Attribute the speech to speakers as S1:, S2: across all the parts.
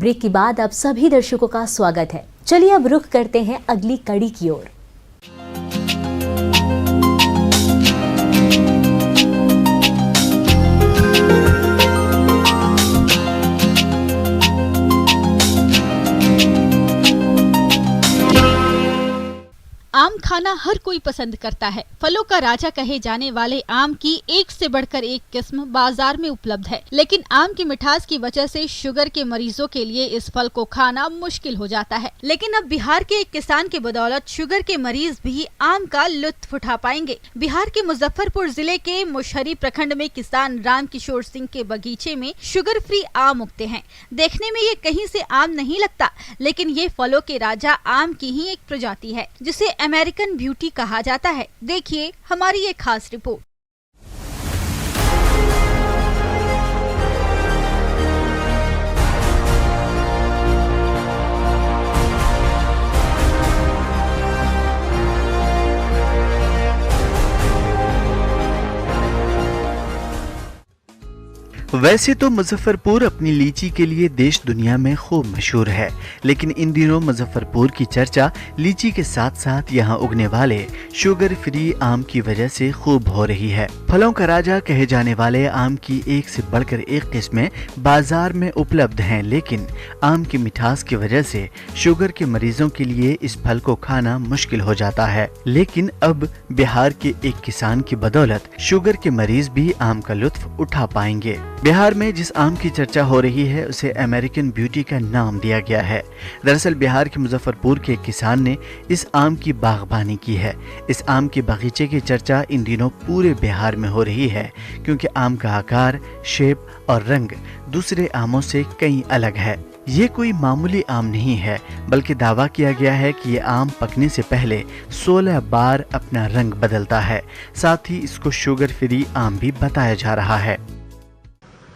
S1: Break के बाद आप सभी दर्शकों का स्वागत है। चलिए अब रुख करते हैं अगली कड़ी की ओर।
S2: आम खाना हर कोई पसंद करता है। फलों का राजा कहे जाने वाले आम की एक से बढ़कर एक किस्म बाजार में उपलब्ध है, लेकिन आम की मिठास की वजह से शुगर के मरीजों के लिए इस फल को खाना मुश्किल हो जाता है। लेकिन अब बिहार के एक किसान की बदौलत शुगर के मरीज भी आम का लुत्फ उठा पाएंगे। बिहार के मुजफ्फरपुर जिले के मुशहरी प्रखंड में किसान राम किशोर सिंह के बगीचे में शुगर फ्री आम उगते हैं। देखने में ये कहीं से आम नहीं लगता, लेकिन ये फलों के राजा आम की ही एक प्रजाति है, जिसे अमेरिकन ब्यूटी कहा जाता है। देखिए हमारी ये खास रिपोर्ट।
S3: वैसे तो मुजफ्फरपुर अपनी लीची के लिए देश दुनिया में खूब मशहूर है, लेकिन इन दिनों मुजफ्फरपुर की चर्चा लीची के साथ साथ यहाँ उगने वाले शुगर फ्री आम की वजह से खूब हो रही है। फलों का राजा कहे जाने वाले आम की एक से बढ़कर एक किस्में बाजार में उपलब्ध हैं, लेकिन आम की मिठास की वजह से शुगर के मरीजों के लिए इस फल को खाना मुश्किल हो जाता है। लेकिन अब बिहार के एक किसान की बदौलत शुगर के मरीज भी आम का लुत्फ उठा पाएंगे। बिहार में जिस आम की चर्चा हो रही है उसे अमेरिकन ब्यूटी का नाम दिया गया है। दरअसल बिहार के मुजफ्फरपुर के किसान ने इस आम की बागबानी की है। इस आम के बगीचे की चर्चा इन दिनों पूरे बिहार में हो रही है, क्योंकि आम का आकार, शेप और रंग दूसरे आमों से कहीं अलग है। ये कोई मामूली आम नहीं है, बल्कि दावा किया गया है कि ये आम पकने से पहले 16 बार अपना रंग बदलता है। साथ ही इसको शुगर फ्री आम भी बताया जा रहा है।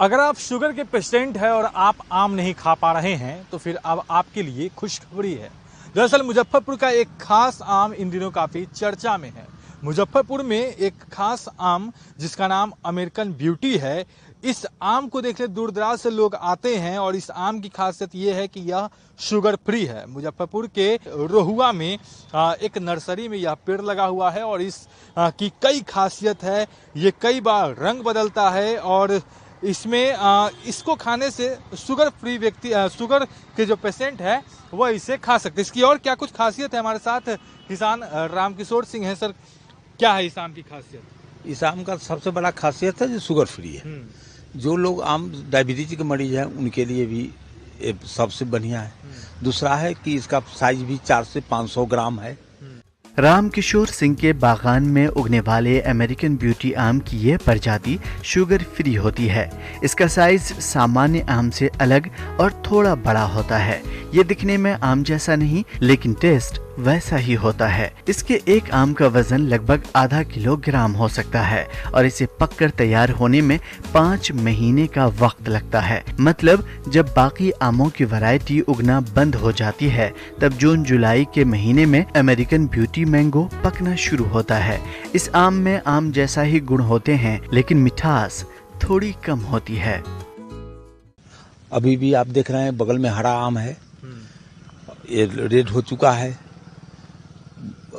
S4: अगर आप शुगर के पेशेंट हैं और आप आम नहीं खा पा रहे हैं तो फिर अब आपके लिए खुशखबरी है। दरअसल मुजफ्फरपुर का एक खास आम इन दिनों काफ़ी चर्चा में है। मुजफ्फरपुर में एक खास आम जिसका नाम अमेरिकन ब्यूटी है, इस आम को देखने दूर दराज से लोग आते हैं और इस आम की खासियत ये है कि यह शुगर फ्री है। मुजफ्फरपुर के रोहुआ में एक नर्सरी में यह पेड़ लगा हुआ है और इस की कई खासियत है। ये कई बार रंग बदलता है और इसमें इसको खाने से शुगर फ्री व्यक्ति, शुगर के जो पेशेंट है वह इसे खा सकते हैं। इसकी और क्या कुछ खासियत है, हमारे साथ किसान राम किशोर सिंह है। सर, क्या है इस आम की खासियत?
S5: इस आम का सबसे बड़ा खासियत है जो शुगर फ्री है। जो लोग आम डायबिटीज के मरीज हैं उनके लिए भी सबसे बढ़िया है। दूसरा है कि इसका साइज भी 400 से 500 ग्राम है।
S3: राम किशोर सिंह के बागान में उगने वाले अमेरिकन ब्यूटी आम की यह प्रजाति शुगर फ्री होती है। इसका साइज सामान्य आम से अलग और थोड़ा बड़ा होता है। ये दिखने में आम जैसा नहीं, लेकिन टेस्ट वैसा ही होता है। इसके एक आम का वजन लगभग आधा किलोग्राम हो सकता है और इसे पककर तैयार होने में 5 महीने का वक्त लगता है। मतलब जब बाकी आमों की वैरायटी उगना बंद हो जाती है, तब जून जुलाई के महीने में अमेरिकन ब्यूटी मैंगो पकना शुरू होता है। इस आम में आम जैसा ही गुण होते हैं, लेकिन मिठास थोड़ी कम होती है।
S5: अभी भी आप देख रहे हैं बगल में हरा आम है, ये रेड हो चुका है,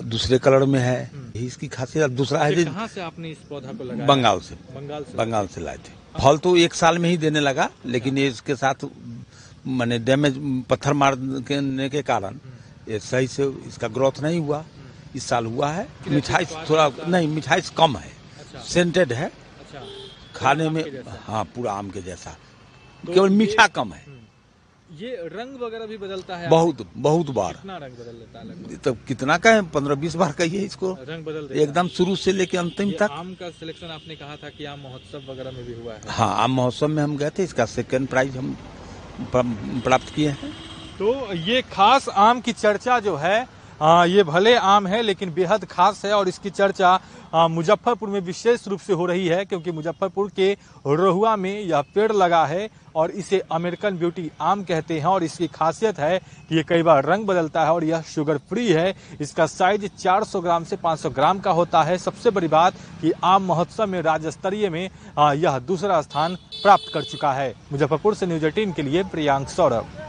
S5: दूसरे कलर में है। इसकी खासियत दूसरा है।
S4: कहाँ से आपने इस पौधा को लगाया?
S5: बंगाल से लाए थे। फल तो 1 साल में ही देने लगा, लेकिन ये इसके साथ माने डैमेज पत्थर मारने के कारण ये सही से इसका ग्रोथ नहीं हुआ। इस साल हुआ है। मिठाई थोड़ा नहीं, मिठाई कम है। सेंटेड है। खाने में हाँ पूरा आम के जैसा, केवल मीठा कम है।
S4: ये रंग वगैरह भी बदलता है?
S5: बहुत बार।
S4: कितना रंग बदल देता है?
S5: तो कितना का है, 15-20 बार कहिए इसको।
S4: रंग बदल देता
S5: एकदम शुरू से लेके अंतिम तक।
S4: आम का सिलेक्शन आपने कहा था कि आम महोत्सव वगैरह में भी हुआ है?
S5: हाँ, आम महोत्सव में हम गए थे, इसका 2nd प्राइज हम प्राप्त किए हैं।
S4: तो ये खास आम की चर्चा जो है, ये भले आम है लेकिन बेहद खास है और इसकी चर्चा मुजफ्फरपुर में विशेष रूप से हो रही है, क्योंकि मुजफ्फरपुर के रोहुआ में यह पेड़ लगा है और इसे अमेरिकन ब्यूटी आम कहते हैं। और इसकी खासियत है कि ये कई बार रंग बदलता है और यह शुगर फ्री है। इसका साइज 400 ग्राम से 500 ग्राम का होता है। सबसे बड़ी बात कि आम महोत्सव में राज्य स्तरीय में यह दूसरा स्थान प्राप्त कर चुका है। मुजफ्फरपुर से न्यूज़ 18 के लिए प्रियांक सौरभ।